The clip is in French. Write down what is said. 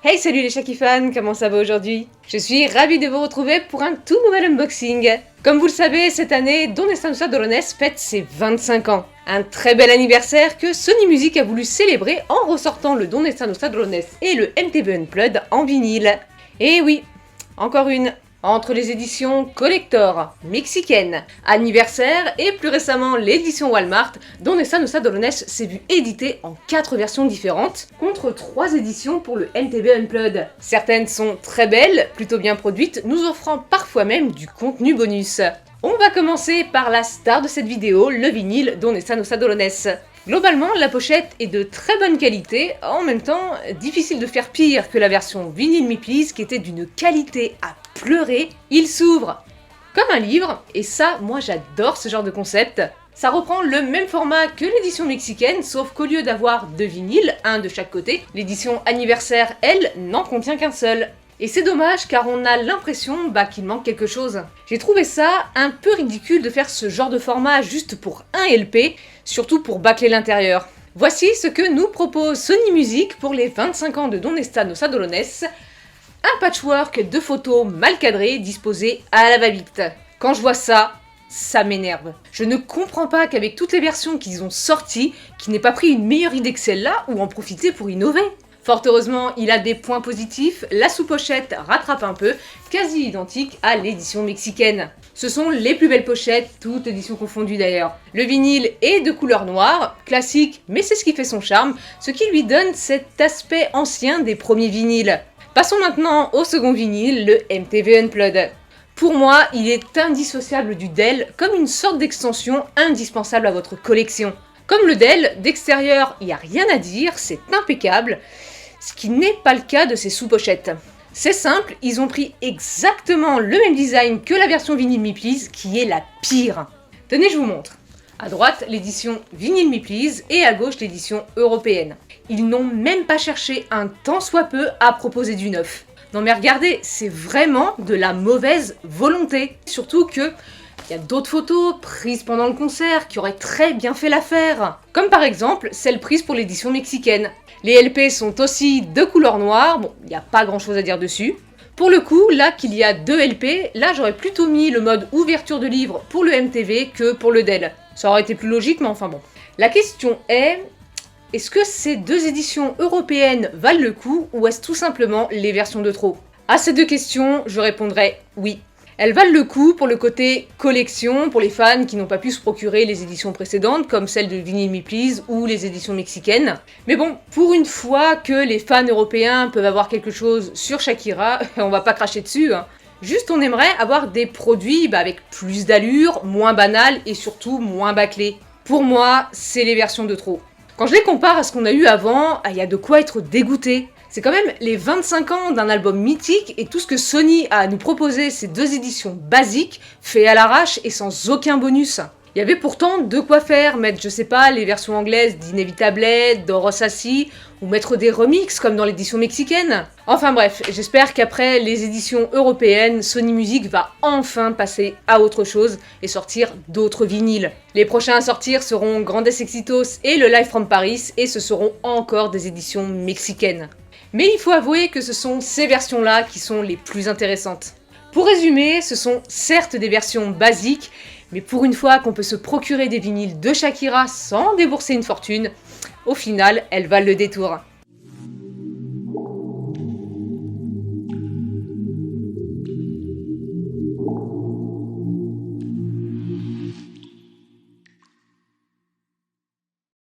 Hey, salut les Shaki fans, comment ça va aujourd'hui? Je suis ravie de vous retrouver pour un tout nouvel unboxing. Comme vous le savez, cette année, Donde Está Nuestra Dolores fête ses 25 ans. Un très bel anniversaire que Sony Music a voulu célébrer en ressortant le Donde Está Nuestra Dolores et le MTV Unplugged en vinyle. Et oui, encore une. Entre les éditions collector mexicaines, anniversaire et plus récemment l'édition Walmart, Donde Está Nuestra Dolores s'est vu édité en 4 versions différentes, contre 3 éditions pour le MTV Unplugged. Certaines sont très belles, plutôt bien produites, nous offrant parfois même du contenu bonus. On va commencer par la star de cette vidéo, le vinyle Donde Está Nuestra Dolores. Globalement, la pochette est de très bonne qualité, en même temps, difficile de faire pire que la version Vinyl Me Please qui était d'une qualité à pleurer. Il s'ouvre comme un livre, et ça, moi j'adore ce genre de concept. Ça reprend le même format que l'édition mexicaine, sauf qu'au lieu d'avoir 2 vinyles, un de chaque côté, l'édition anniversaire, elle, n'en contient qu'un seul. Et c'est dommage car on a l'impression qu'il manque quelque chose. J'ai trouvé ça un peu ridicule de faire ce genre de format juste pour un LP, surtout pour bâcler l'intérieur. Voici ce que nous propose Sony Music pour les 25 ans de Donde Está Nuestra Dolores. Un patchwork de photos mal cadrées disposées à la va-vite. Quand je vois ça, ça m'énerve. Je ne comprends pas qu'avec toutes les versions qu'ils ont sorties, qu'ils n'aient pas pris une meilleure idée que celle-là ou en profiter pour innover. Fort heureusement, il a des points positifs, la sous-pochette rattrape un peu, quasi identique à l'édition mexicaine. Ce sont les plus belles pochettes, toutes éditions confondues d'ailleurs. Le vinyle est de couleur noire, classique, mais c'est ce qui fait son charme, ce qui lui donne cet aspect ancien des premiers vinyles. Passons maintenant au second vinyle, le MTV Unplugged. Pour moi, il est indissociable du DEL, comme une sorte d'extension indispensable à votre collection. Comme le DEL, d'extérieur, il n'y a rien à dire, c'est impeccable, ce qui n'est pas le cas de ces sous-pochettes. C'est simple, ils ont pris exactement le même design que la version Vinyl Me Please, qui est la pire. Tenez, je vous montre. À droite, l'édition Vinyl Me Please et à gauche, l'édition européenne. Ils n'ont même pas cherché un tant soit peu à proposer du neuf. Non mais regardez, c'est vraiment de la mauvaise volonté. Surtout que il y a d'autres photos prises pendant le concert qui auraient très bien fait l'affaire. Comme par exemple celle prise pour l'édition mexicaine. Les LP sont aussi de couleur noire, bon, il n'y a pas grand chose à dire dessus. Pour le coup, là qu'il y a 2 LP, là j'aurais plutôt mis le mode ouverture de livre pour le MTV que pour le DEL. Ça aurait été plus logique, mais enfin bon. La question est-ce que ces 2 éditions européennes valent le coup ou est-ce tout simplement les versions de trop? À ces 2 questions, je répondrai oui. Elles valent le coup pour le côté collection, pour les fans qui n'ont pas pu se procurer les éditions précédentes, comme celle de Vinyl Me Please ou les éditions mexicaines. Mais bon, pour une fois que les fans européens peuvent avoir quelque chose sur Shakira, on va pas cracher dessus, hein. Juste on aimerait avoir des produits avec plus d'allure, moins banal et surtout moins bâclés. Pour moi, c'est les versions de trop. Quand je les compare à ce qu'on a eu avant, il y a de quoi être dégoûté. C'est quand même les 25 ans d'un album mythique et tout ce que Sony a à nous proposer, ces 2 éditions basiques, fait à l'arrache et sans aucun bonus. Il y avait pourtant de quoi faire, mettre, je sais pas, les versions anglaises d'Inevitable, d'Orosassi, ou mettre des remixes comme dans l'édition mexicaine. Enfin bref, j'espère qu'après les éditions européennes, Sony Music va enfin passer à autre chose et sortir d'autres vinyles. Les prochains à sortir seront Grandes Éxitos et le Live from Paris, et ce seront encore des éditions mexicaines. Mais il faut avouer que ce sont ces versions-là qui sont les plus intéressantes. Pour résumer, ce sont certes des versions basiques, mais pour une fois qu'on peut se procurer des vinyles de Shakira sans débourser une fortune, au final, elles valent le détour.